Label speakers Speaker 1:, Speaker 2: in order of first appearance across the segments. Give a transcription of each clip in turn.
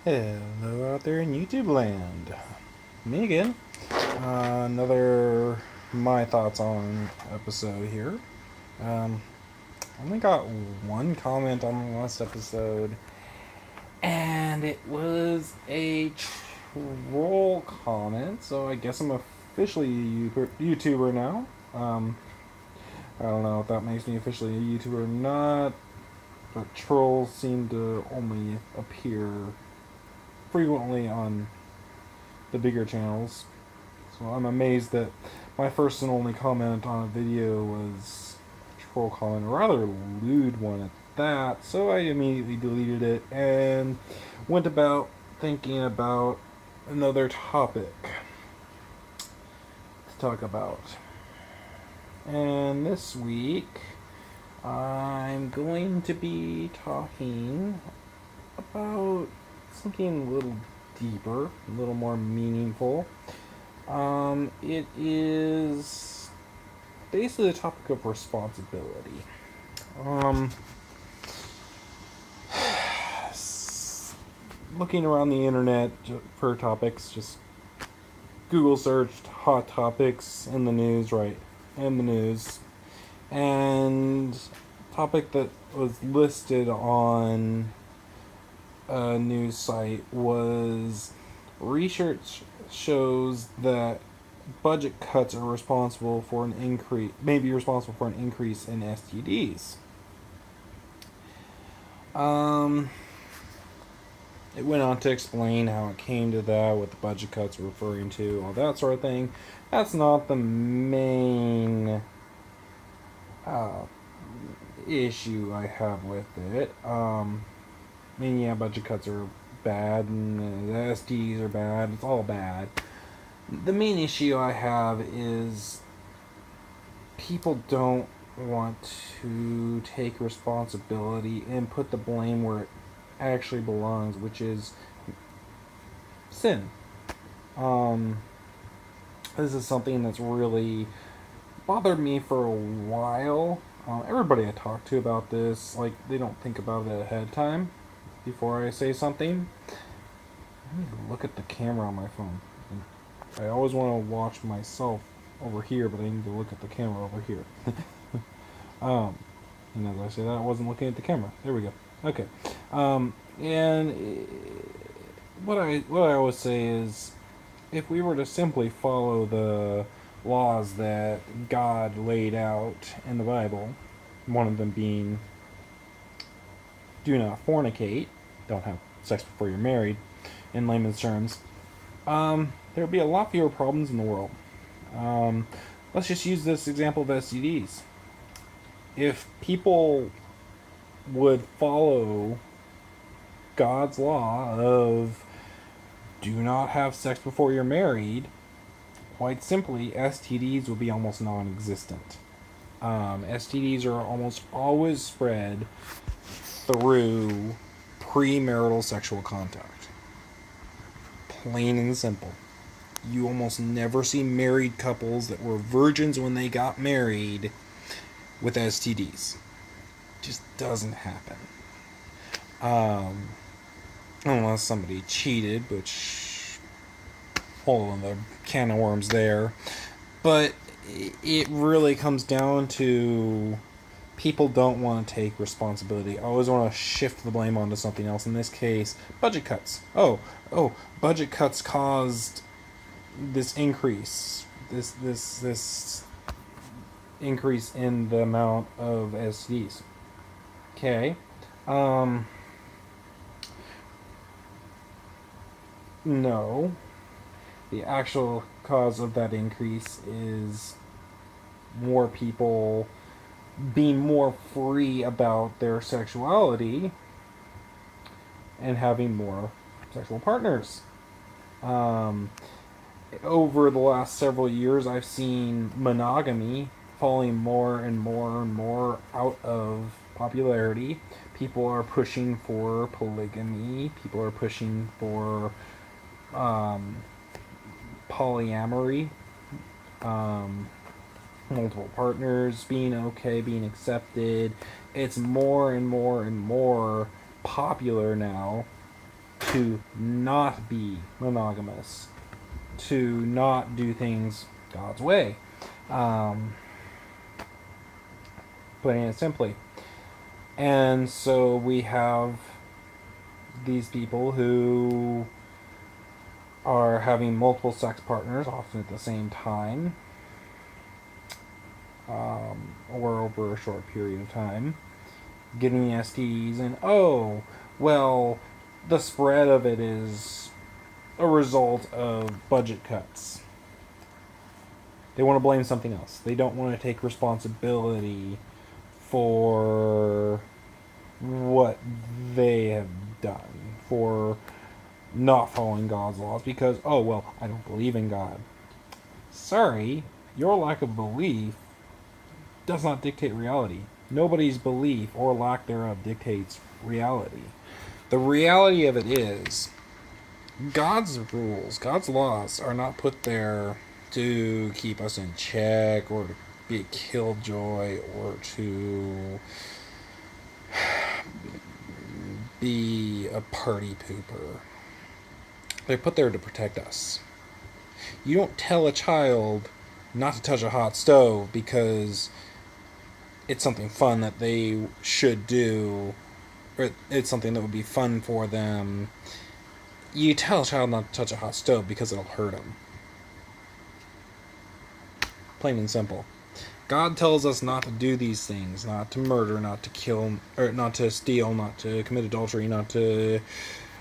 Speaker 1: Hello out there in YouTube land. Me again. Another my thoughts on episode here. Um, I only got one comment on the last episode, and it was a troll comment. So I guess I'm officially a YouTuber now. I don't know if that makes me officially a YouTuber or not, but trolls seem to only appear frequently on the bigger channels. So I'm amazed that my first and only comment on a video was a troll comment, a rather lewd one at that. So I immediately deleted it and went about thinking about another topic to talk about. And this week, I'm going to be talking about something a little deeper, a little more meaningful. It is basically the topic of responsibility. Um, Looking around the internet for topics, just Google searched hot topics in the news, right? In the news. And topic that was listed on a news site was research shows that budget cuts are responsible for an increase, may be responsible for an increase in STDs. Um, it went on to explain how it came to that, what the budget cuts were referring to, all that sort of thing. That's not the main uh, issue I have with it. I mean, yeah, budget cuts are bad, and the STDs are bad. It's all bad. The main issue I have is people don't want to take responsibility and put the blame where it actually belongs, which is sin. Um, this is something that's really bothered me for a while. Everybody I talk to about this, like, they don't think about it ahead of time before I say something. I need to look at the camera on my phone. I always want to watch myself over here, but I need to look at the camera over here. um, and as I say that, I wasn't looking at the camera. There we go. Okay. And what I always say is, if we were to simply follow the laws that God laid out in the Bible, one of them being do not fornicate, don't have sex before you're married, in layman's terms, there would be a lot fewer problems in the world. Um, let's just use this example of STDs. If people would follow God's law of do not have sex before you're married, quite simply, STDs would be almost non existent. STDs are almost always spread through premarital sexual contact. Plain and simple. You almost never see married couples that were virgins when they got married with STDs. Just doesn't happen. Unless somebody cheated, which whole other can of worms there. But it really comes down to people don't want to take responsibility. Always want to shift the blame onto something else. In this case, budget cuts. Oh, budget cuts caused this increase. This increase in the amount of STDs. Okay. Um, no. The actual cause of that increase is more people being more free about their sexuality and having more sexual partners. Um, Over the last several years, I've seen monogamy falling more and more and more out of popularity. People are pushing for polygamy. People are pushing for um, polyamory, um, multiple partners being okay, being accepted. It's more and more and more popular now to not be monogamous, to not do things God's way. Putting it simply. And so we have these people who are having multiple sex partners, often at the same time, or over a short period of time, getting STDs, and the spread of it is a result of budget cuts. They want to blame something else. They don't want to take responsibility for what they have done, for not following God's laws, because, I don't believe in God. Sorry, your lack of belief does not dictate reality. Nobody's belief or lack thereof dictates reality. The reality of it is, God's rules, God's laws are not put there to keep us in check or to be a killjoy or to be a party pooper. They're put there to protect us. You don't tell a child not to touch a hot stove because it's something fun that they should do, or it's something that would be fun for them. You tell a child not to touch a hot stove because it'll hurt them. Plain and simple. God tells us not to do these things, not to murder, not to kill, or not to steal, not to commit adultery, not to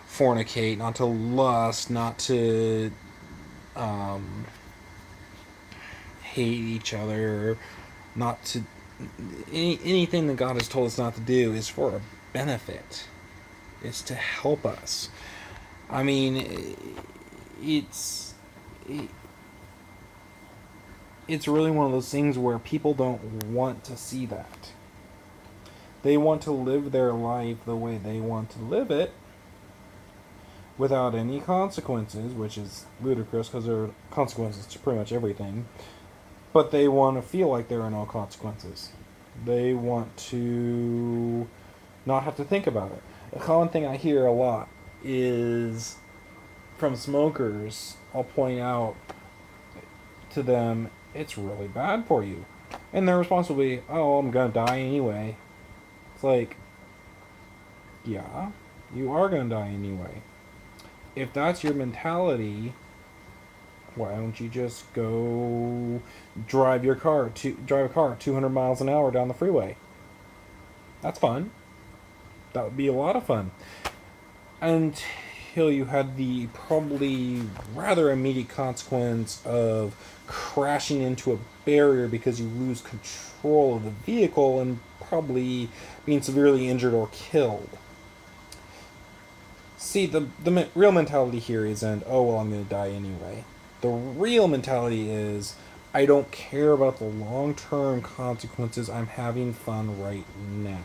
Speaker 1: fornicate, not to lust, not to hate each other, not to anything that God has told us not to do is for a benefit. It's to help us. I mean, it's really one of those things where people don't want to see that. They want to live their life the way they want to live it without any consequences, which is ludicrous because there are consequences to pretty much everything. But they want to feel like there are no consequences. They want to not have to think about it. A common thing I hear a lot is from smokers. I'll point out to them, it's really bad for you. And their response will be, I'm gonna die anyway. It's like, yeah, you are gonna die anyway. If that's your mentality, why don't you just go drive a car 200 miles an hour down the freeway? That's fun. That would be a lot of fun. Until you had the probably rather immediate consequence of crashing into a barrier because you lose control of the vehicle and probably being severely injured or killed. See, the real mentality here isn't, I'm going to die anyway. The real mentality is, I don't care about the long-term consequences. I'm having fun right now.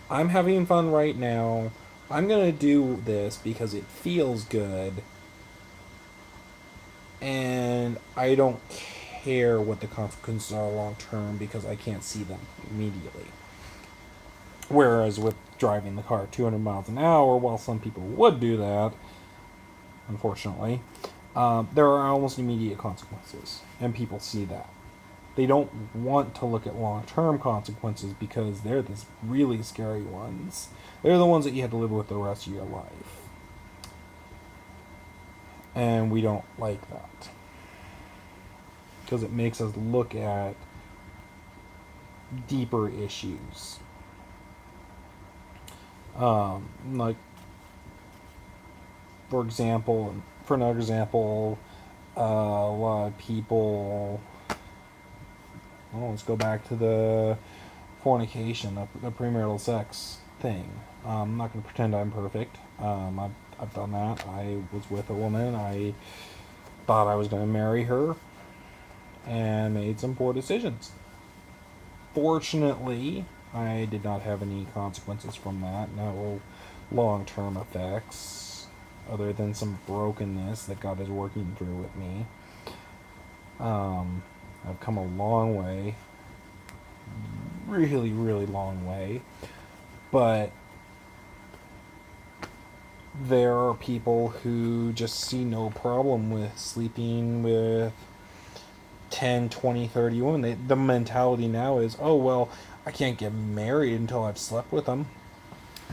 Speaker 1: I'm having fun right now. I'm going to do this because it feels good. And I don't care what the consequences are long-term because I can't see them immediately. Whereas with driving the car 200 miles an hour, while some people would do that, unfortunately, there are almost immediate consequences, and people see that. They don't want to look at long-term consequences because they're the really scary ones. They're the ones that you have to live with the rest of your life. And we don't like that. Because it makes us look at deeper issues. Like, for another example, a lot of people, let's go back to the fornication, the premarital sex thing. I'm not going to pretend I'm perfect. I've done that. I was with a woman. I thought I was going to marry her and made some poor decisions. Fortunately, I did not have any consequences from that. No long-term effects other than some brokenness that God is working through with me. I've come a long way. Really, really long way. But there are people who just see no problem with sleeping with 10, 20, 30 women. The mentality now is, oh, well, I can't get married until I've slept with them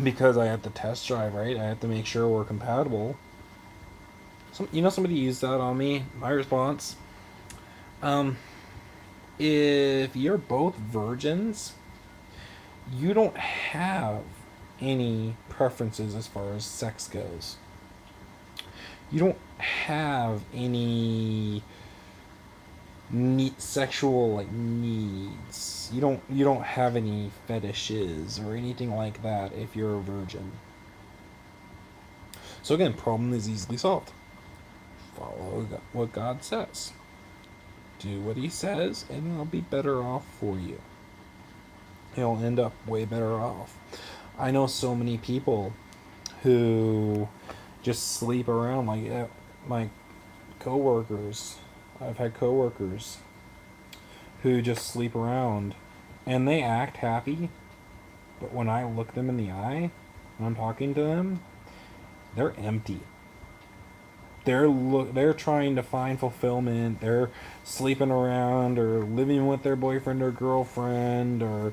Speaker 1: because I have to test drive, right? I have to make sure we're compatible. Somebody used that on me. My response, um, if you're both virgins, you don't have any preferences as far as sex goes. You don't have any sexual needs. You don't have any fetishes or anything like that if you're a virgin. So again, problem is easily solved. Follow what God says. Do what He says, and it'll be better off for you. You'll end up way better off. I know so many people who just sleep around. Like my coworkers, I've had coworkers who just sleep around, and they act happy, but when I look them in the eye, when I'm talking to them, they're empty. They're trying to find fulfillment. They're sleeping around or living with their boyfriend or girlfriend or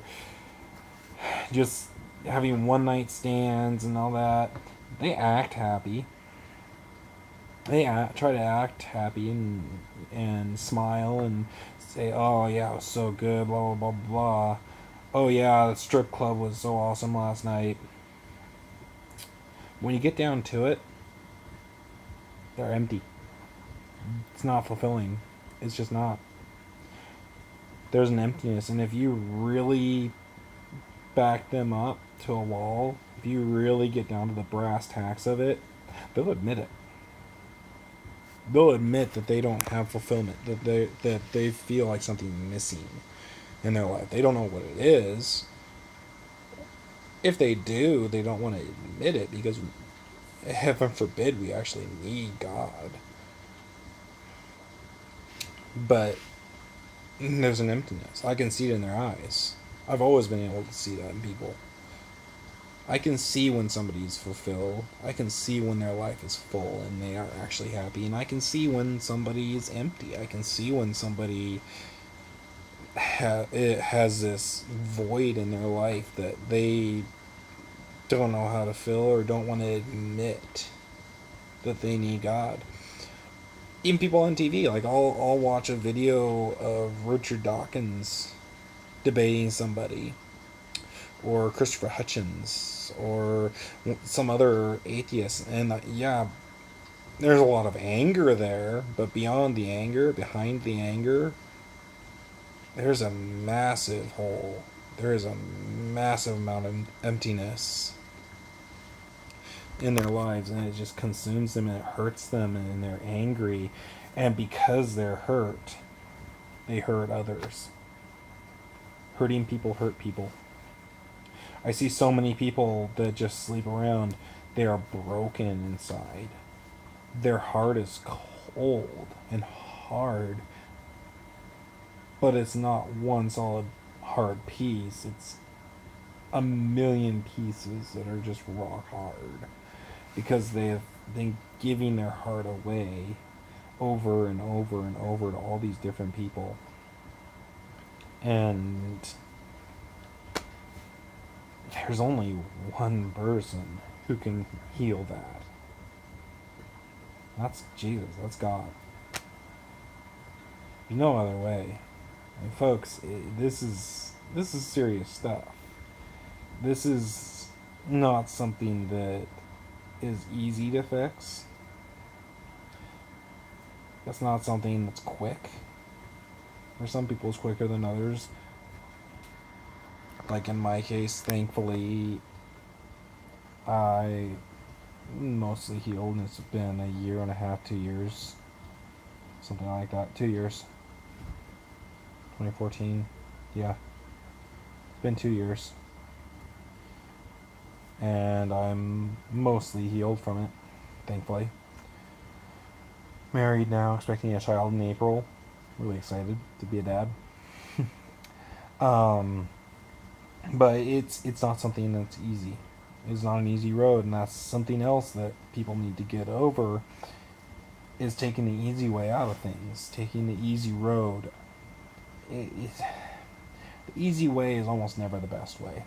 Speaker 1: just having one night stands and all that. They act happy. Try to act happy and smile and say, "Oh yeah, it was so good." Blah blah blah blah. "Oh yeah, the strip club was so awesome last night." When you get down to it, they're empty. It's not fulfilling. It's just not. There's an emptiness, and if you really back them up to a wall, if you really get down to the brass tacks of it, they'll admit it. They'll admit that they don't have fulfillment, that they feel like something missing in their life. They don't know what it is. If they do, they don't want to admit it because heaven forbid we actually need God. But there's an emptiness. I can see it in their eyes. I've always been able to see that in people. I can see when somebody's fulfilled. I can see when their life is full and they are actually happy. And I can see when somebody is empty. I can see when somebody it has this void in their life that they don't know how to fill or don't want to admit that they need God. Even people on TV, like I'll watch a video of Richard Dawkins debating somebody, or Christopher Hitchens, or some other atheist, and yeah, there's a lot of anger there, but beyond the anger, behind the anger, there's a massive hole. There is a massive amount of emptiness in their lives, and it just consumes them and it hurts them, and they're angry, and because they're hurt, they hurt others. Hurting people hurt people. I see so many people that just sleep around. They are broken inside. Their heart is cold and hard, but it's not one solid hard piece. It's a million pieces that are just rock hard because they have been giving their heart away over and over and over to all these different people. And there's only one person who can heal that. That's Jesus. That's God. There's no other way. And folks, this is serious stuff. This is not something that is easy to fix. That's not something that's quick. For some people, it's quicker than others. Like in my case, thankfully, I mostly healed, and it's been a year and a half, 2 years, something like that. 2 years. 2014. Yeah. Been 2 years. And I'm mostly healed from it, thankfully. Married now, expecting a child in April. Really excited to be a dad. But it's not something that's easy. is not an easy road, and that's something else that people need to get over, is taking the easy way out of things, taking the easy road. The easy way is almost never the best way.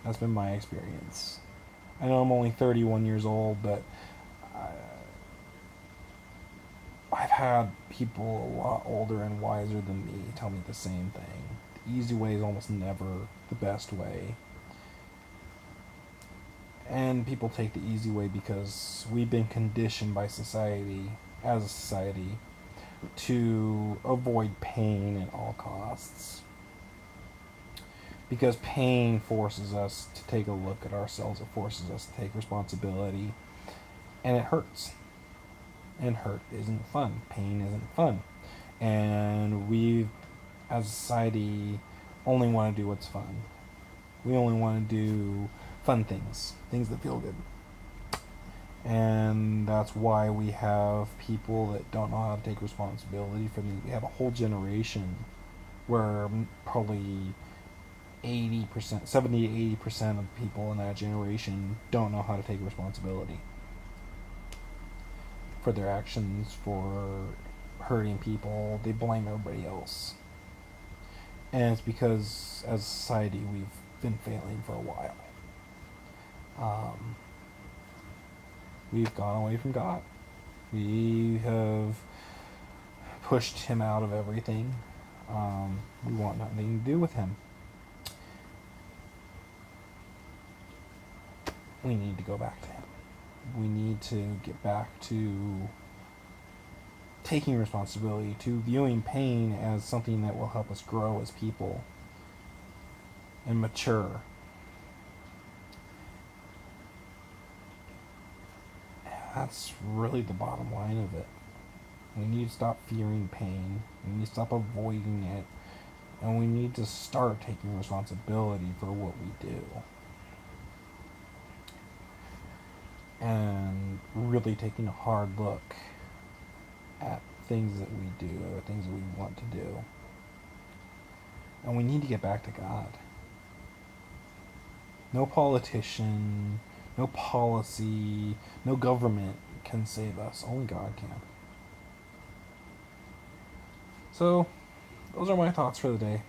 Speaker 1: That's been my experience. I know I'm only 31 years old, but I've had people a lot older and wiser than me tell me the same thing. The easy way is almost never the best way. And people take the easy way because we've been conditioned by society, as a society, to avoid pain at all costs. Because pain forces us to take a look at ourselves, it forces us to take responsibility, and it hurts. And hurt isn't fun. Pain isn't fun. And we, as a society, only want to do what's fun. We only want to do fun things, things that feel good. And that's why we have people that don't know how to take responsibility for these. We have a whole generation where probably 80%, 70 to 80% of people in that generation don't know how to take responsibility for their actions, for hurting people. They blame everybody else. And it's because, as a society, we've been failing for a while. We've gone away from God. We have pushed Him out of everything. We want nothing to do with Him. We need to go back to Him. We need to get back to taking responsibility, to viewing pain as something that will help us grow as people and mature. That's really the bottom line of it. We need to stop fearing pain. We need to stop avoiding it. And we need to start taking responsibility for what we do. And really taking a hard look at things that we do, or things that we want to do. And we need to get back to God. No politician, no policy, no government can save us. Only God can. So, those are my thoughts for the day.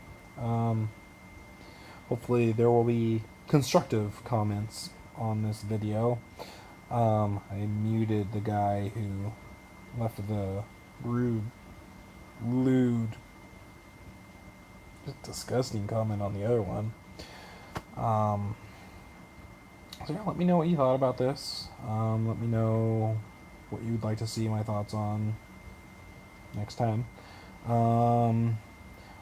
Speaker 1: Hopefully there will be constructive comments on this video. I muted the guy who left the lewd, just disgusting comment on the other one. So yeah, let me know what you thought about this. Let me know what you'd like to see my thoughts on next time.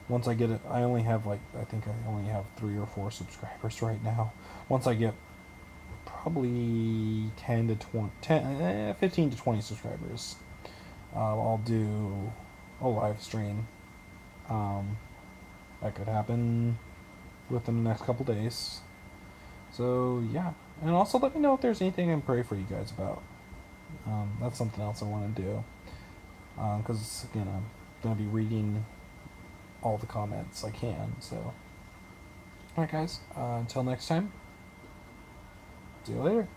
Speaker 1: Once I get it, I only have I think I only have 3 or 4 subscribers right now. Once I get probably 15 to 20 subscribers, I'll do a live stream. That could happen within the next couple days. So yeah, and also let me know if there's anything I can pray for you guys about. That's something else I want to do. Because again, I'm gonna be reading all the comments I can. So, alright guys, until next time, see you later.